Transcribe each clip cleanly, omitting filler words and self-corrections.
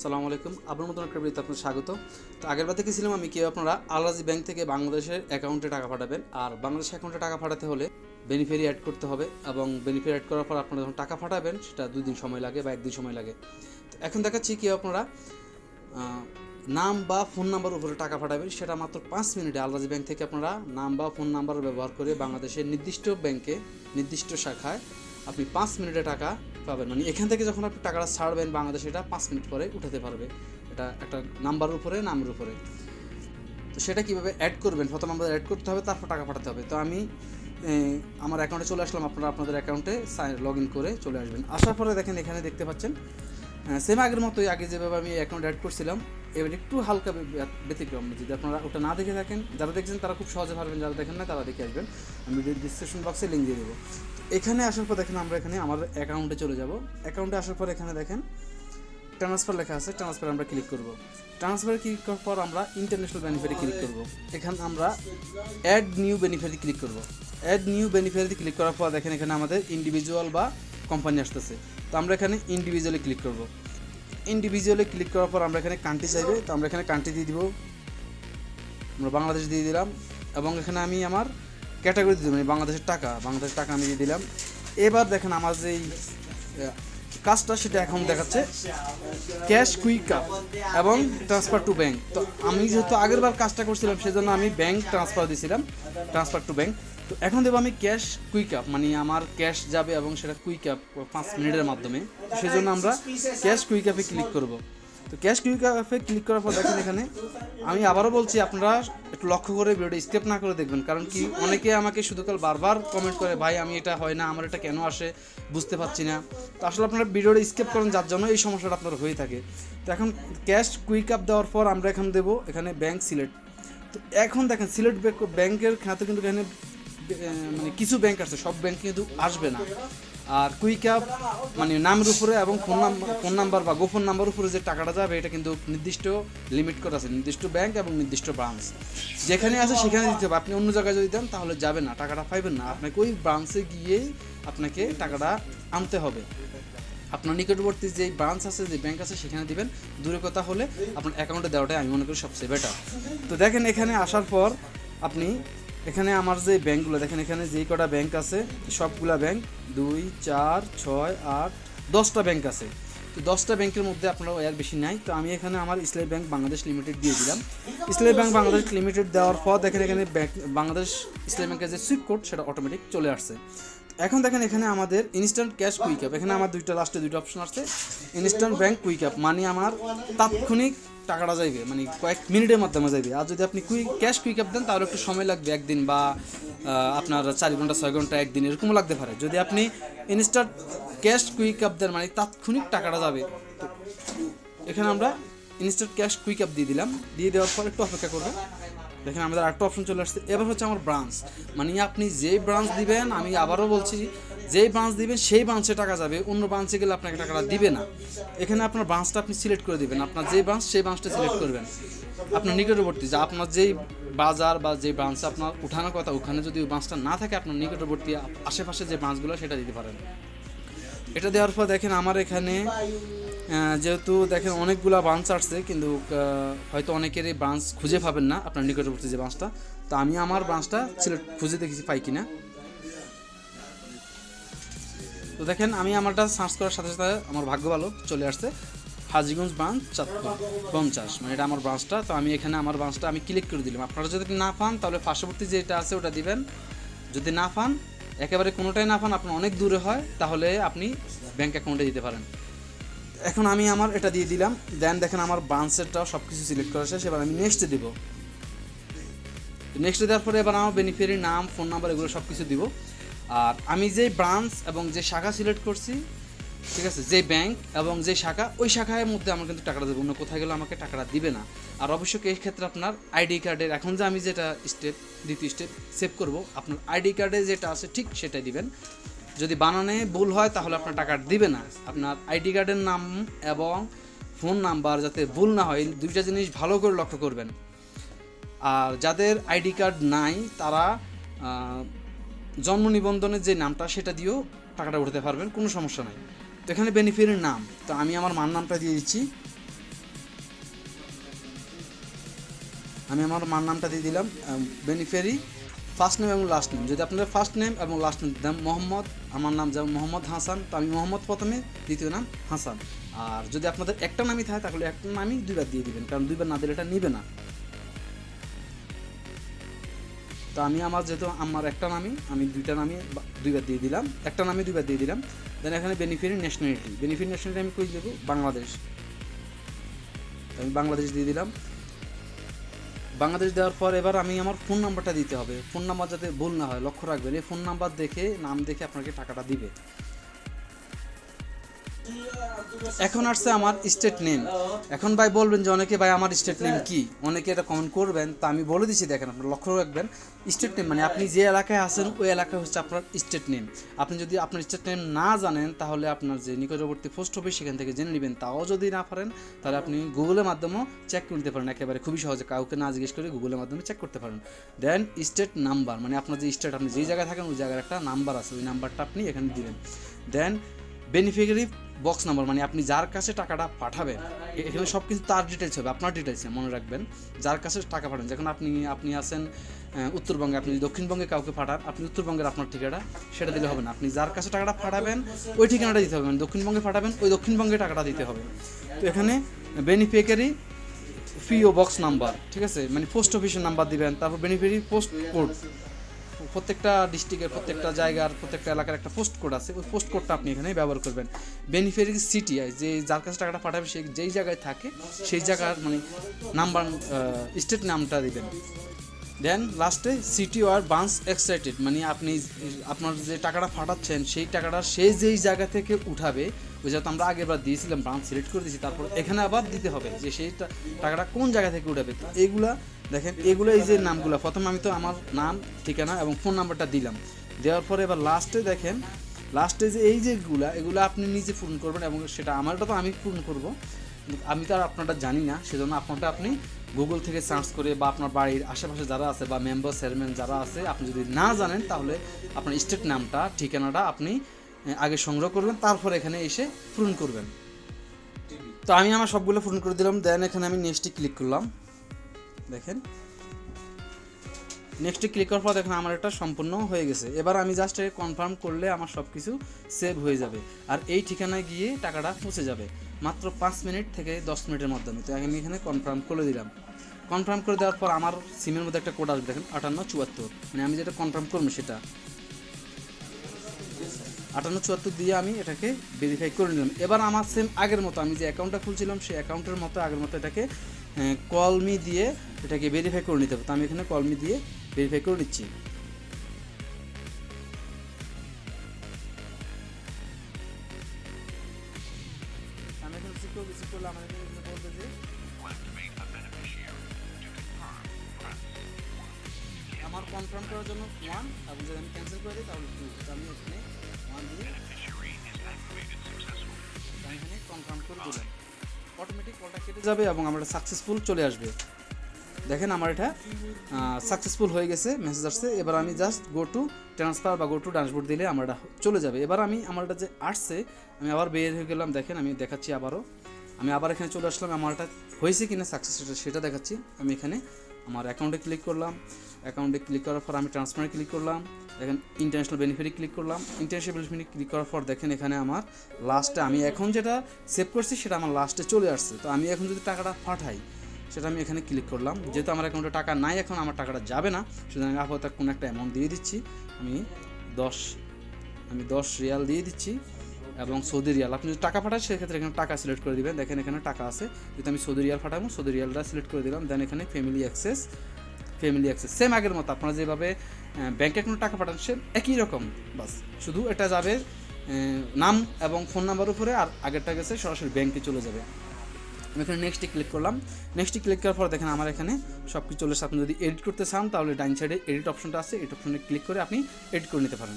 আসসালামু আলাইকুম। আপনার নতুন একটা ভিডিওতে আপনার স্বাগত। তো আগেরবার দেখেছিলাম আমি কি আপনারা আল-রাজি ব্যাংক থেকে বাংলাদেশের অ্যাকাউন্টে টাকা পাঠাবেন, আর বাংলাদেশ অ্যাকাউন্টে টাকা পাঠাতে হলে বেনিফিশিয়ারি অ্যাড করতে হবে, এবং বেনিফিশিয়ারি অ্যাড করার পর আপনারা যখন টাকা পাঠাবেন সেটা 2 দিন সময় লাগে বা 1 দিন সময় লাগে। তো এখন দেখাচ্ছি কি আপনারা নাম বা ফোন নাম্বার উপরে টাকা পাঠাবেন, সেটা মাত্র 5 মিনিটে আল-রাজি ব্যাংক থেকে আপনারা নাম বা ফোন নাম্বার ব্যবহার করে বাংলাদেশের নির্দিষ্ট ব্যাংকে নির্দিষ্ট শাখায় আপনি 5 মিনিটে টাকা পাবেন। মানে এখান থেকে যখন আপনি টাকাটা ছাড়বেন বাংলাদেশে, এটা 5 মিনিট পরে উঠাতে পারবে। এটা একটা নাম্বারের উপরে, নামের উপরে। তো সেটা কীভাবে অ্যাড করবেন, প্রথম আমাদের অ্যাড করতে হবে, তারপর টাকা পাঠাতে হবে। তো আমি আমার অ্যাকাউন্টে চলে আসলাম। আপনারা আপনাদের অ্যাকাউন্টে লগ ইন করে চলে আসবেন। আসার পরে দেখেন এখানে দেখতে পাচ্ছেন সেম আগের মতোই, আগে যেভাবে আমি অ্যাকাউন্ট অ্যাড করছিলাম, এবার একটু হালকা ব্যতিক্রম। যদি আপনারা ওটা না দেখে থাকেন, যারা দেখছেন তারা খুব সহজে পারবেন, যারা দেখেন না তারা দেখে আসবেন। আমি ডিসক্রিপশন বক্সে লিঙ্ক দিয়ে দেবো। এখানে আসার পর দেখেন আমরা এখানে আমার অ্যাকাউন্টে চলে যাব। অ্যাকাউন্টে আসার পর এখানে দেখেন ট্রান্সফার লেখা আছে, ট্রান্সফার আমরা ক্লিক করব। ট্রান্সফারে ক্লিক করার পর আমরা ইন্টারন্যাশনাল বেনিফিটে ক্লিক করব। এখানে আমরা অ্যাড নিউ বেনিফিটে ক্লিক করব। অ্যাড নিউ বেনিফিটে ক্লিক করার পর দেখেন এখানে আমাদের ইন্ডিভিজুয়াল বা কোম্পানি আসতেছে। তো আমরা এখানে ইন্ডিভিজুয়ালি ক্লিক করব। ইন্ডিভিজুয়ালি ক্লিক করার পর আমরা এখানে কান্ট্রি চাইবে, তো আমরা এখানে কান্ট্রি দিয়ে দিব। আমরা বাংলাদেশ দিয়ে দিলাম, এবং এখানে আমি আমার ক্যাটাগরি দিয়ে দিলাম, মানে বাংলাদেশের টাকা আমি দিয়ে দিলাম। এবার দেখেন আমার যেই কাজটা সেটা এখন দেখাচ্ছে ক্যাশ কুইক আপ এবং ট্রান্সফার টু ব্যাংক। তো আমি যেহেতু আগেরবার কাজটা করছিলাম সেজন্য আমি ব্যাংক ট্রান্সফার দিয়েছিলাম, ট্রান্সফার টু ব্যাংক। তো এখন দেবো আমি ক্যাশ কুইক আপ, মানে আমার ক্যাশ যাবে এবং সেটা কুইক আপ 5 মিনিটের মাধ্যমে। সেই জন্য আমরা ক্যাশ কুইক আপে ক্লিক করব। তো ক্যাশ কুইক আপে ক্লিক করার পর দেখেন এখানে আমি আবারও বলছি, আপনারা একটু লক্ষ্য করে ভিডিওটা স্কিপ না করে দেখবেন। কারণ কি অনেকে আমাকে শুধু কাল বারবার কমেন্ট করে, ভাই আমি এটা হয় না, আমার এটা কেন আসে বুঝতে পারছি না। তো আসলে আপনারা ভিডিওটা স্কিপ করেন, যার জন্য এই সমস্যাটা আপনার হয়ে থাকে। তো এখন ক্যাশ কুইক আপ দেওয়ার পর আমরা এখন দেবো এখানে ব্যাংক সিলেক্ট। তো এখন দেখেন সিলেক্ট ব্যাংকের খাতে কিন্তু এখানে মানে কিছু ব্যাংক আছে, সব ব্যাংক কিন্তু আসবে না। আর কুইক আপ মানে নামের উপরে এবং ফোন নাম্বার বা গোপন নাম্বার উপরে যে টাকাটা যাবে এটা কিন্তু নির্দিষ্ট লিমিট করা আছে, নির্দিষ্ট ব্যাংক এবং নির্দিষ্ট ব্রাঞ্চ যেখানে আছে সেখানে দিতে হবে। আপনি অন্য জায়গায় যদি দেন তাহলে যাবে না, টাকাটা পাইবেন না। আপনাকে ওই ব্রাঞ্চে গিয়েই আপনাকে টাকাটা আনতে হবে। আপনার নিকটবর্তী যেই ব্রাঞ্চ আছে, যে ব্যাংক আছে সেখানে দিবেন। দূরে কথা হলে আপনার অ্যাকাউন্টে দেওয়াটাই আমি মনে করি সবচেয়ে বেটার। তো দেখেন এখানে আসার পর আপনি এখানে আমার যে ব্যাংকগুলো দেখেন, এখানে যেই কটা ব্যাংক আছে সবগুলা ব্যাংক 2, 4, 6, 8, 10টা ব্যাংক আছে। তো 10টা ব্যাংকের মধ্যে আপনারা এর বেশি নাই। তো আমি এখানে আমার ইসলামী ব্যাংক বাংলাদেশ লিমিটেড দিয়ে দিলাম। ইসলামী ব্যাংক বাংলাদেশ লিমিটেড দেওয়ার পর দেখেন এখানে বাংলাদেশ ইসলামী ব্যাংকের যে সুইফট কোড সেটা অটোমেটিক চলে আসছে। এখন দেখেন এখানে আমাদের ইনস্ট্যান্ট ক্যাশ কুইক আপ, এখানে আমার লাস্টে দুইটা অপশন আসছে। ইনস্ট্যান্ট ব্যাংক কুইক আপ মানে আমার তাৎক্ষণিক টাকাটা যাইবে, মানে কয়েক মিনিটের মাধ্যমে যাইবে। আর যদি আপনি ক্যাশ কুইক আপ দেন তাহলে একটু সময় লাগবে, 1 দিন বা আপনার 4 ঘন্টা 6 ঘন্টা 1 দিন এরকম লাগতে পারে। যদি আপনি ইনস্ট্যান্ট ক্যাশ কুইক আপ দেন মানে তাৎক্ষণিক টাকাটা যাবে। তো এখানে আমরা ইনস্ট্যান্ট ক্যাশ কুইক আপ দিয়ে দিলাম। দিয়ে দেওয়ার পর একটু অপেক্ষা করবেন। দেখেন আমাদের আরেকটা অপশন চলে আসছে। এবার হচ্ছে আমার ব্রাঞ্চ, মানে আপনি যেই ব্রাঞ্চ দিবেন, আমি আবারও বলছি, যেই ব্রাঞ্চ দিবেন সেই ব্রাঞ্চে টাকা যাবে, অন্য ব্রাঞ্চে গেলে আপনাকে টাকাটা দিবে না। এখানে আপনার ব্রাঞ্চটা আপনি সিলেক্ট করে দিবেন, আপনার যেই ব্রাঞ্চ সেই ব্রাঞ্চটা সিলেক্ট করবেন। আপনার নিকটবর্তী যা আপনার যেই বাজার বা যেই ব্রাঞ্চে আপনার উঠানোর কথা, ওখানে যদি ওই ব্রাঞ্চটা না থাকে, আপনার নিকটবর্তী আশেপাশে যে ব্রাঞ্চগুলো সেটা দিতে পারেন। এটা দেওয়ার পর দেখেন আমার এখানে যেহেতু দেখেন অনেকগুলো ব্রাঞ্চ আসছে, কিন্তু হয়তো অনেকের এই ব্রাঞ্চ খুঁজে পাবেন না আপনার নিকটবর্তী যে ব্রাঞ্চটা। তো আমি আমার ব্রাঞ্চটা খুঁজে দেখেছি পাই কিনা। তো দেখেন আমি আমারটা সার্চ করার সাথে সাথে আমার ভাগ্য ভালো চলে আসছে হাজীগঞ্জ ব্রাঞ্চ 50, মানে এটা আমার ব্রাঞ্চটা। তো আমি এখানে আমার ব্রাঞ্চটা আমি ক্লিক করে দিলাম। আপনারা যদি না পান তাহলে পার্শ্ববর্তী যেটা আছে ওটা দিবেন। যদি না পান, একেবারে কোনোটাই না পান, আপনার অনেক দূরে হয়, তাহলে আপনি ব্যাংক অ্যাকাউন্টে দিতে পারেন। এখন আমি আমার এটা দিয়ে দিলাম। দেন দেখেন আমার ব্রাঞ্চেরটাও সব কিছু সিলেক্ট করা শেষ। এবার আমি নেক্সটে দিব। নেক্সটে দেওয়ার পরে এবার আমার বেনিফিশিয়ারির নাম, ফোন নাম্বার এগুলো সব কিছু দিব। আর আমি যে ব্রাঞ্চ এবং যে শাখা সিলেক্ট করছি, ঠিক আছে, যে ব্যাংক এবং যে শাখা, ওই শাখার মধ্যে আমার কিন্তু টাকাটা দেবো, অন্য কোথায় গেলে আমাকে টাকাটা দিবে না। আর অবশ্যই এই ক্ষেত্রে আপনার আইডি কার্ডের, এখন যে আমি যেটা দ্বিতীয় স্টেপ সেভ করব, আপনার আইডি কার্ডে যেটা আছে ঠিক সেটাই দিবেন। যদি বানানে ভুল হয় তাহলে আপনার টাকা দিবে না। আপনার আইডি কার্ডের নাম এবং ফোন নাম্বার যাতে ভুল না হয়, দুইটা জিনিস ভালো করে লক্ষ্য করবেন। আর যাদের আইডি কার্ড নাই তারা জন্ম নিবন্ধনের যে নামটা সেটা দিয়েও টাকাটা উঠাতে পারবেন, কোনো সমস্যা নাই। তো এখানে বেনিফিশিয়ারির নাম, তো আমি আমার মার নামটা দিয়ে দিচ্ছি। আমি আমার মার নামটা দিয়ে দিলাম, বেনিফিয়ারি ফার্স্ট নেম এবং লাস্ট নেম। যদি আপনাদের ফার্স্ট নেম এবং লাস্ট নেম দেন মোহাম্মদ, আমার নাম যেমন মোহাম্মদ হাসান, তো আমি মোহাম্মদ প্রথমে, দ্বিতীয় নাম হাসান। আর যদি আপনাদের একটা নামই থাকে তাহলে একটা নামই দুইবার দিয়ে দিবেন, কারণ দুইবার না দিলে এটা নিবে না। তো আমি আমার যেহেতু আমার একটা নামই, আমি দুইটা নামই দুইবার দিয়ে দিলাম, একটা নামই দুইবার দিয়ে দিলাম। দেন এখানে বেনিফিয়ারি ন্যাশনালিটি, বেনিফিয়ারি ন্যাশনালিটি আমি কই দেবো, বাংলাদেশ। আমি বাংলাদেশ দিয়ে দিলাম। বাংলাদেশ দেওয়ার পর এবার আমি আমার ফোন নাম্বারটা দিতে হবে। ফোন নাম্বার যাতে ভুল না হয় লক্ষ্য রাখবেন, এই ফোন নাম্বার দেখে নাম দেখে আপনাকে টাকাটা দিবে। এখন আসছে আমার স্টেট নেম। এখন ভাই বলবেন যে অনেকে ভাই আমার স্টেট নেম কি, অনেকে এটা কমেন্ট করবেন, তা আমি বলে দিচ্ছি। দেখেন আপনার লক্ষ্য রাখবেন, স্টেট নেম মানে আপনি যে এলাকায় আছেন ওই এলাকা হচ্ছে আপনার স্টেট নেম। আপনি যদি আপনার স্টেট নেম না জানেন তাহলে আপনার যে নিকটবর্তী পোস্ট অফিস সেখান থেকে জেনে নেবেন। তাও যদি না পারেন তাহলে আপনি গুগলের মাধ্যমেও চেক করে নিতে পারেন, একেবারে খুবই সহজে, কাউকে না জিজ্ঞেস করে গুগলের মাধ্যমে চেক করতে পারেন। দেন স্টেট নাম্বার মানে আপনার যে স্টেট, আপনি যেই জায়গায় থাকেন ওই জায়গার একটা নাম্বার আছে, ওই নাম্বারটা আপনি এখানে দিবেন। দেন বেনিফিশিয়ারি বক্স নাম্বার মানে আপনি যার কাছে টাকাটা পাঠাবেন, এখানে সব কিছু তার ডিটেলস হবে, আপনার ডিটেলস মনে রাখবেন। যার কাছে টাকা পাঠান, যখন আপনি আছেন উত্তরবঙ্গে, আপনি দক্ষিণবঙ্গে কাউকে পাঠান, আপনি উত্তরবঙ্গের আপনার ঠিকানা সেটা দিলে হবে না, আপনি যার কাছে টাকাটা পাঠাবেন ওই ঠিকানাটা দিতে হবে। মানে দক্ষিণবঙ্গে পাঠাবেন ওই দক্ষিণবঙ্গে টাকাটা দিতে হবে। তো এখানে বেনিফিশিয়ারি পিও বক্স নাম্বার, ঠিক আছে, মানে পোস্ট অফিসের নাম্বার দিবেন। তারপর বেনিফিশিয়ারি পোস্ট কোড, প্রত্যেকটা ডিস্ট্রিক্টের প্রত্যেকটা জায়গার প্রত্যেকটা এলাকার একটা পোস্ট কোড আছে, ওই পোস্ট কোডটা আপনি এখানে ব্যবহার করবেন। বেনিফিশিয়ারি সিটি, যে যার কাছে টাকাটা পাঠাবে সে যেই জায়গায় থাকে সেই জায়গার মানে নাম্বার, স্টেট নামটা দিবেন। দেন লাস্টে সিটি ওয়ার বান্স এক্সাইটেড মানে আপনি আপনার যে টাকাটা পাঠাচ্ছেন সেই টাকাটা সে যেই জায়গা থেকে উঠাবে, ওই যেহেতু আমরা আগেরবার দিয়েছিলাম ব্রাঞ্চ সিলেক্ট করে দিয়েছি, তারপর এখানে আবার দিতে হবে যে সেই টাকাটা কোন জায়গা থেকে উঠাবে। তো এইগুলা দেখেন, এগুলো এই যে নামগুলো, প্রথমে আমি তো আমার নাম, ঠিকানা এবং ফোন নাম্বারটা দিলাম, দেওয়ার পরে এবার লাস্টে দেখেন, লাস্টে যে এই যেগুলা এগুলো আপনি নিজে পূরণ করবেন, এবং সেটা আমারটা তো আমি পূরণ করব, আমি তো আর আপনারটা জানি না, সেজন্য আপনারটা আপনি গুগল থেকে সার্চ করে বা আপনার বাড়ির আশেপাশে যারা আছে বা মেম্বার চেয়ারম্যান যারা আছে, আপনি যদি না জানেন তাহলে আপনার স্টেট নামটা, ঠিকানাটা আপনি আগে সংগ্রহ করবেন, তারপর এখানে এসে পূরণ করবেন। তো আমি আমার সবগুলো পূরণ করে দিলাম। দেন এখানে আমি নেক্সটে ক্লিক করলাম। দেখেন নেক্সটে ক্লিক করার পর দেখেন আমার এটা সম্পূর্ণ হয়ে গেছে। এবার আমি জাস্ট কনফার্ম করলে আমার সব কিছু সেভ হয়ে যাবে, আর এই ঠিকানায় গিয়ে টাকাটা পৌঁছে যাবে মাত্র 5 মিনিট থেকে 10 মিনিটের মাধ্যমে। তো আমি এখানে কনফার্ম করে দিলাম। কনফার্ম করে দেওয়ার পর আমার সিমের মধ্যে একটা কোড আসবে, দেখেন 5874, মানে আমি যেটা কনফার্ম করবো সেটা 5874 দিয়ে আমি এটাকে ভেরিফাই করে নিলাম। এবার আমার সেম আগের মতো আমি যে অ্যাকাউন্টটা খুলছিলাম সেই অ্যাকাউন্টের মতো আগের মতো এটাকে কলমি দিয়ে এটাকে ভেরিফাই করে নিতে হবে। তো আমি এখানে কলমি দিয়ে ভেরিফাই করে নিচ্ছি। আমি এখন কিছু করলে আমার এখানে বলবে যে আমার কনফার্ম করার জন্য 1, এবং যদি আমি ক্যান্সেল করে দিই তাহলে 2। তো আমি এখানে 1 দিয়ে আমি এখানে কনফার্ম করে দিলাম। অটোমেটিক কলটা কেটে যাবে এবং আমার এটা সাকসেসফুল চলে আসবে। দেখেন আমার এটা সাকসেসফুল হয়ে গেছে, মেসেজ আসছে। এবার আমি জাস্ট গো টু ট্রান্সফার বা গো টু ড্যাশবোর্ড দিলে আমার এটা চলে যাবে। এবার আমি আমার এটা যে আসছে আমি আবার বের হয়ে গেলাম। দেখেন আমি দেখাচ্ছি আবারও, আমি আবার এখানে চলে আসলাম। আমার এটা হয়েছে কিনা সাকসেস সেটা দেখাচ্ছি। আমি এখানে আমার অ্যাকাউন্টে ক্লিক করলাম। অ্যাকাউন্টে ক্লিক করার পর আমি ট্রান্সফারে ক্লিক করলাম। দেখেন ইন্টারন্যাশনাল বেনিফিটে ক্লিক করলাম। ইন্টারন্যাশনাল বেনিফিটে ক্লিক করার পর দেখেন এখানে আমার লাস্টে আমি এখন যেটা সেভ করছি সেটা আমার লাস্টে চলে আসছে। তো আমি এখন যদি টাকাটা পাঠাই সেটা আমি এখানে ক্লিক করলাম। যেহেতু আমার অ্যাকাউন্টে টাকা নাই, এখন আমার টাকাটা যাবে না, সুতরাং আমি আপাতত কোনো একটা অ্যামাউন্ট দিয়ে দিচ্ছি। আমি 10 রিয়াল দিয়ে দিচ্ছি এবং সৌদি রিয়াল। আপনি যদি টাকা পাঠান সেক্ষেত্রে এখানে টাকা সিলেক্ট করে দিবেন। দেখেন এখানে টাকা আছে, যদি আমি সৌদি রিয়াল পাঠাবো সৌদি রিয়ালটা সিলেক্ট করে দিলাম। দেন এখানে ফ্যামিলি অ্যাক্সেস সেম আগের মতো আপনারা যেভাবে ব্যাঙ্কে কোনো টাকা পাঠান সেম একই রকম, বাস শুধু এটা যাবে নাম এবং ফোন নাম্বার উপরে, আর আগেরটা গেছে সরাসরি ব্যাঙ্কে চলে যাবে। আমি এখানে নেক্সটে ক্লিক করলাম। নেক্সটে ক্লিক করার পর দেখেন আমার এখানে সব কিছু চলে এসেছে। আপনি যদি এডিট করতে চান তাহলে ডাইন সাইডে এডিট অপশনটা আছে, এডিট অপশনে ক্লিক করে আপনি এডিট করে নিতে পারেন।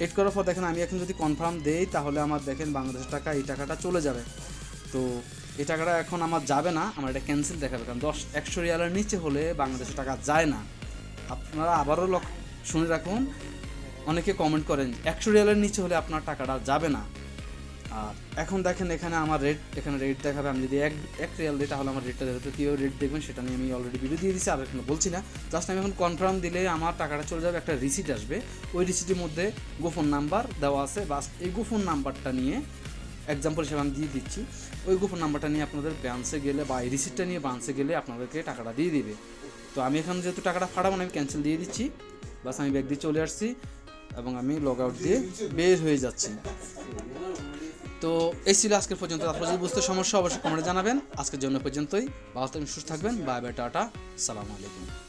এডিট করার পর দেখেন আমি এখন যদি কনফার্ম দেই তাহলে আমার দেখেন বাংলাদেশের টাকা এই টাকাটা চলে যাবে। তো এই টাকাটা এখন আমার যাবে না, আমার এটা ক্যান্সেল দেখাবে, কারণ 100 রিয়ালের নিচে হলে বাংলাদেশের টাকা যায় না। আপনারা আবারও শুনে রাখুন, অনেকে কমেন্ট করেন 100 রিয়ালের নিচে হলে আপনার টাকাটা যাবে না। আর এখন দেখেন এখানে আমার এখানে রেট দেখাবে। আমি যদি এক রিয়াল দিই তাহলে আমার রেটটা দেখাবে। কীভাবে রেট দেখবেন সেটা নিয়ে আমি অলরেডি ভিডিও দিয়ে দিচ্ছি, আর এখন বলছি না। জাস্ট আমি এখন কনফার্ম দিলে আমার টাকাটা চলে যাবে, একটা রিসিট আসবে। ওই রিসিটের মধ্যে গোপন নাম্বার দেওয়া আছে, বাস এই গোপন নাম্বারটা নিয়ে, এক্সাম্পল হিসেবে আমি দিয়ে দিচ্ছি, ওই গোপন নাম্বারটা নিয়ে আপনাদের ব্রাঞ্চে গেলে বা এই রিসিটটা নিয়ে ব্রাঞ্চে গেলে আপনাদেরকে টাকাটা দিয়ে দিবে। তো আমি এখন যেহেতু টাকাটা ফাটাবো না, আমি ক্যান্সেল দিয়ে দিচ্ছি। বাস আমি ব্যাগ দিয়ে চলে আসছি এবং আমি লগ আউট দিয়ে বের হয়ে যাচ্ছি। তো এই ছিল আজকের পর্যন্ত। আপনার যদি বুঝতে সমস্যা অবশ্যই কমেন্টে জানাবেন। আজকের জন্য পর্যন্তই। ভালো থাকবেন, সুস্থ থাকবেন। বাই বাই, টাটা, সালামু আলাইকুম।